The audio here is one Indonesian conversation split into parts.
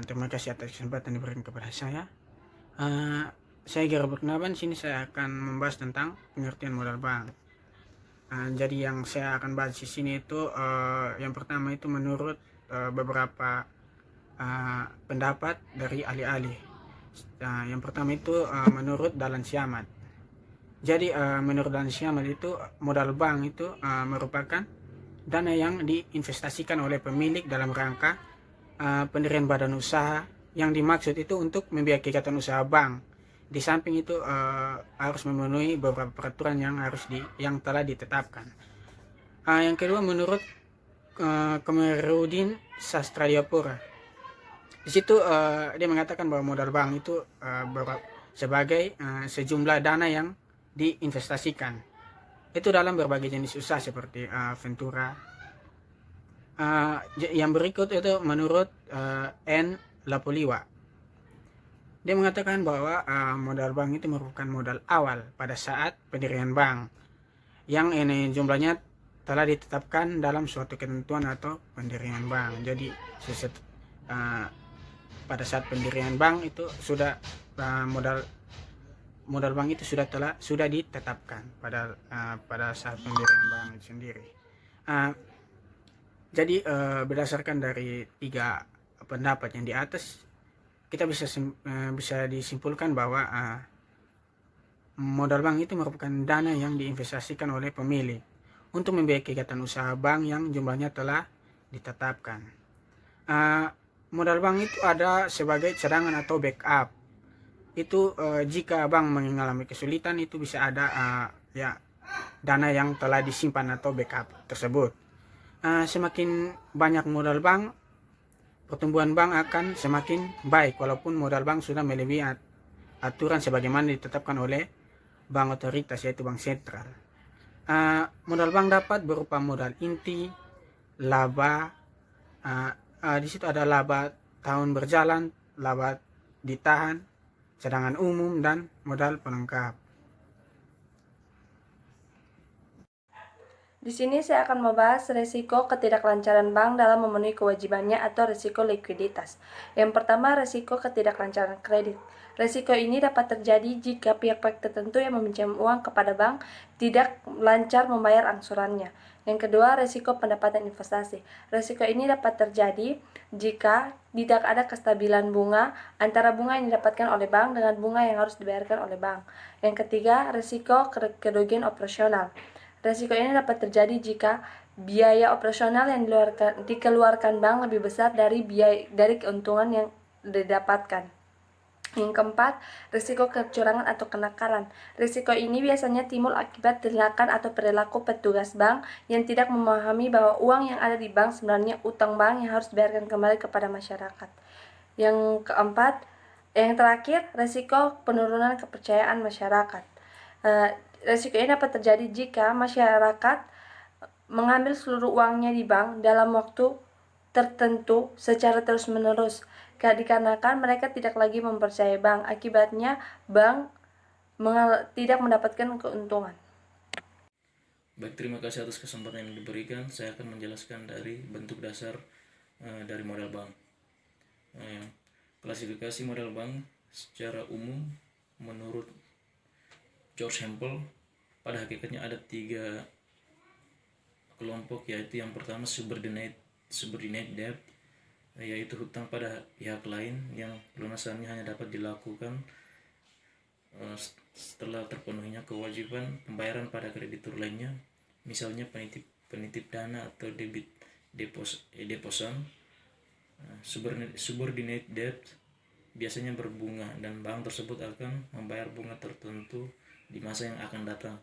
Terima kasih atas kesempatan diberikan kepada saya. Uh, saya Gero Bernaban. Sini saya akan membahas tentang pengertian modal bank. Jadi yang saya akan bahas di sini itu yang pertama itu menurut beberapa pendapat dari ahli-ahli. Yang pertama itu menurut Dahlan Siamat. Jadi menurut Dahlan Siamat itu modal bank itu merupakan dana yang diinvestasikan oleh pemilik dalam rangka pendirian badan usaha yang dimaksud itu untuk membiayai kegiatan usaha bank. Di samping itu harus memenuhi beberapa peraturan yang telah ditetapkan. Yang kedua menurut Komarudin Sastradiapura. Di situ dia mengatakan bahwa modal bank itu sebagai sejumlah dana yang diinvestasikan. Itu dalam berbagai jenis usaha seperti Ventura. Yang berikut itu menurut N. Lapoliwa. Dia mengatakan bahwa modal bank itu merupakan modal awal pada saat pendirian bank yang ini jumlahnya telah ditetapkan dalam suatu ketentuan atau pendirian bank. Jadi pada saat pendirian bank itu sudah modal bank itu sudah ditetapkan pada saat pendirian bank itu sendiri. Jadi berdasarkan dari 3 pendapat yang di atas, kita bisa disimpulkan bahwa modal bank itu merupakan dana yang diinvestasikan oleh pemilik untuk membiayai kegiatan usaha bank yang jumlahnya telah ditetapkan. Modal bank itu ada sebagai cadangan atau backup. Itu jika bank mengalami kesulitan itu bisa ada dana yang telah disimpan atau backup tersebut. Semakin banyak modal bank, pertumbuhan bank akan semakin baik walaupun modal bank sudah melebihi aturan sebagaimana ditetapkan oleh bank otoritas yaitu bank sentral. Modal bank dapat berupa modal inti, laba, di situ ada laba tahun berjalan, laba ditahan, cadangan umum, dan modal pelengkap. Di sini saya akan membahas risiko ketidaklancaran bank dalam memenuhi kewajibannya atau risiko likuiditas. Yang pertama, risiko ketidaklancaran kredit. Risiko ini dapat terjadi jika pihak-pihak tertentu yang meminjam uang kepada bank tidak lancar membayar angsurannya. Yang kedua, risiko pendapatan investasi. Risiko ini dapat terjadi jika tidak ada kestabilan bunga antara bunga yang didapatkan oleh bank dengan bunga yang harus dibayarkan oleh bank. Yang ketiga, risiko kerugian operasional. Risiko ini dapat terjadi jika biaya operasional yang dikeluarkan bank lebih besar dari keuntungan yang didapatkan. Yang keempat, risiko kecurangan atau kenakalan. Risiko ini biasanya timbul akibat tindakan atau perilaku petugas bank yang tidak memahami bahwa uang yang ada di bank sebenarnya utang bank yang harus dibayarkan kembali kepada masyarakat. Yang terakhir, risiko penurunan kepercayaan masyarakat. Risiko ini dapat terjadi jika masyarakat mengambil seluruh uangnya di bank dalam waktu tertentu secara terus-menerus, dikarenakan mereka tidak lagi mempercayai bank. Akibatnya, bank tidak mendapatkan keuntungan. Baik, terima kasih atas kesempatan yang diberikan. Saya akan menjelaskan dari bentuk dasar dari modal bank. Klasifikasi modal bank secara umum menurut George Hempel, pada hakikatnya ada 3 kelompok, yaitu yang pertama subordinate debt, yaitu hutang pada pihak lain yang pelunasannya hanya dapat dilakukan setelah terpenuhinya kewajiban pembayaran pada kreditur lainnya, misalnya penitip dana atau deposan. Subordinate debt biasanya berbunga dan bank tersebut akan membayar bunga tertentu di masa yang akan datang.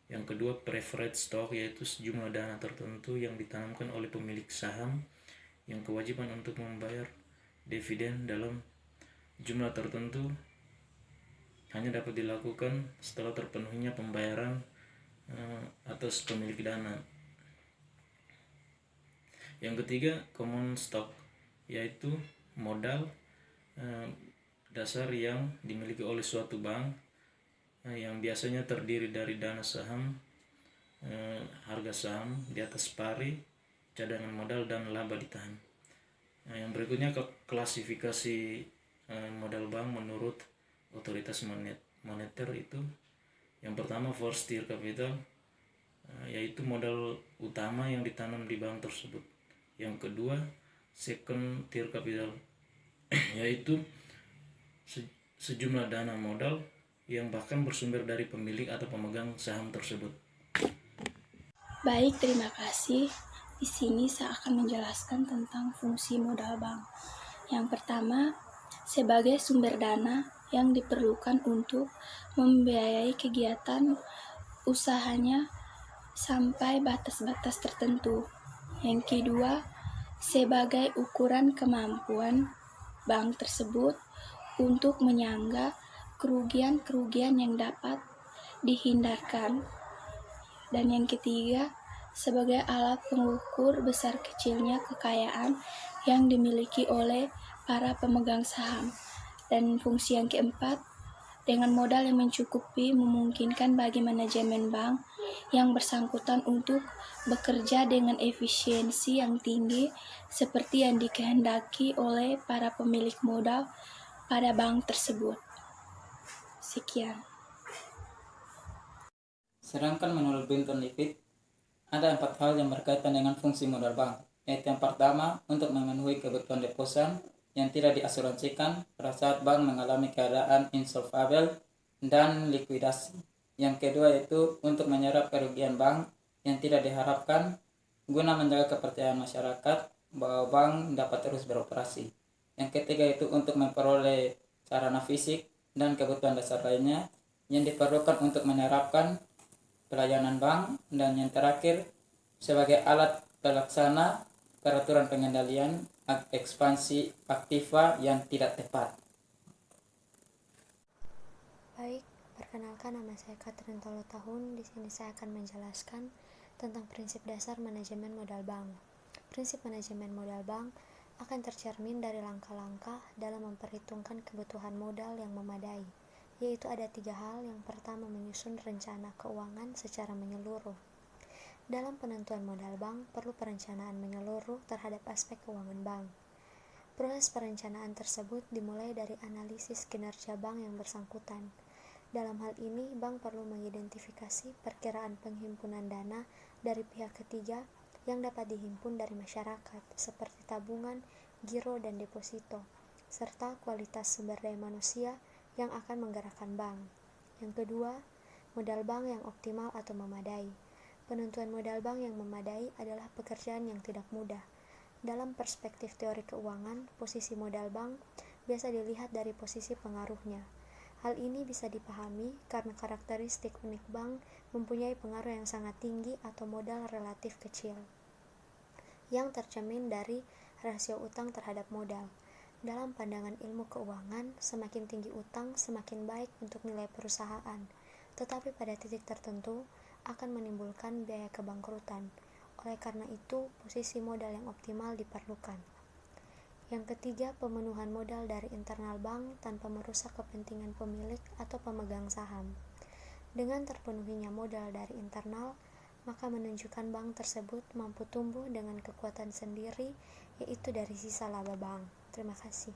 Yang kedua, preferred stock, yaitu sejumlah dana tertentu yang ditanamkan oleh pemilik saham yang kewajiban untuk membayar dividen dalam jumlah tertentu hanya dapat dilakukan setelah terpenuhinya pembayaran atas pemilik dana. Yang ketiga, common stock, yaitu modal dasar yang dimiliki oleh suatu bank yang biasanya terdiri dari dana saham, harga saham di atas pari, cadangan modal, dan laba ditahan. Nah, yang berikutnya klasifikasi modal bank menurut otoritas moneter itu yang pertama first tier capital, yaitu modal utama yang ditanam di bank tersebut. Yang kedua second tier capital yaitu sejumlah dana modal yang bahkan bersumber dari pemilik atau pemegang saham tersebut. Baik, terima kasih. Di sini saya akan menjelaskan tentang fungsi modal bank. Yang pertama, sebagai sumber dana yang diperlukan untuk membiayai kegiatan usahanya sampai batas-batas tertentu. Yang kedua, sebagai ukuran kemampuan bank tersebut untuk menyangga kerugian-kerugian yang dapat dihindarkan. Dan yang ketiga, sebagai alat pengukur besar kecilnya kekayaan yang dimiliki oleh para pemegang saham. Dan fungsi yang keempat, dengan modal yang mencukupi memungkinkan bagi manajemen bank yang bersangkutan untuk bekerja dengan efisiensi yang tinggi seperti yang dikehendaki oleh para pemilik modal pada bank tersebut. Sekian. Sedangkan menurut Binton Lipit, ada 4 hal yang berkaitan dengan fungsi modal bank, yaitu yang pertama, untuk memenuhi kebutuhan deposan yang tidak diasuransikan pada saat bank mengalami keadaan insolvable dan likuidasi. Yang kedua yaitu untuk menyerap kerugian bank yang tidak diharapkan guna menjaga kepercayaan masyarakat bahwa bank dapat terus beroperasi. Yang ketiga itu untuk memperoleh sarana fisik dan kebutuhan dasar lainnya yang diperlukan untuk menerapkan pelayanan bank. Dan yang terakhir sebagai alat pelaksana peraturan pengendalian ekspansi aktiva yang tidak tepat. Baik, perkenalkan nama saya Catherine Tahun. Di sini saya akan menjelaskan tentang prinsip dasar manajemen modal bank. Prinsip manajemen modal bank akan tercermin dari langkah-langkah dalam memperhitungkan kebutuhan modal yang memadai, yaitu ada 3 hal. Yang pertama, menyusun rencana keuangan secara menyeluruh. Dalam penentuan modal bank, perlu perencanaan menyeluruh terhadap aspek keuangan bank. Proses perencanaan tersebut dimulai dari analisis kinerja bank yang bersangkutan. Dalam hal ini, bank perlu mengidentifikasi perkiraan penghimpunan dana dari pihak ketiga yang dapat dihimpun dari masyarakat, seperti tabungan, giro, dan deposito, serta kualitas sumber daya manusia yang akan menggerakkan bank. Yang kedua, modal bank yang optimal atau memadai. Penentuan modal bank yang memadai adalah pekerjaan yang tidak mudah. Dalam perspektif teori keuangan, posisi modal bank biasa dilihat dari posisi pengaruhnya. Hal ini bisa dipahami karena karakteristik unik bank mempunyai pengaruh yang sangat tinggi atau modal relatif kecil, yang tercermin dari rasio utang terhadap modal. Dalam pandangan ilmu keuangan, semakin tinggi utang, semakin baik untuk nilai perusahaan, tetapi pada titik tertentu akan menimbulkan biaya kebangkrutan. Oleh karena itu, posisi modal yang optimal diperlukan. Yang ketiga, pemenuhan modal dari internal bank tanpa merusak kepentingan pemilik atau pemegang saham. Dengan terpenuhinya modal dari internal, maka menunjukkan bank tersebut mampu tumbuh dengan kekuatan sendiri, yaitu dari sisa laba bank. Terima kasih.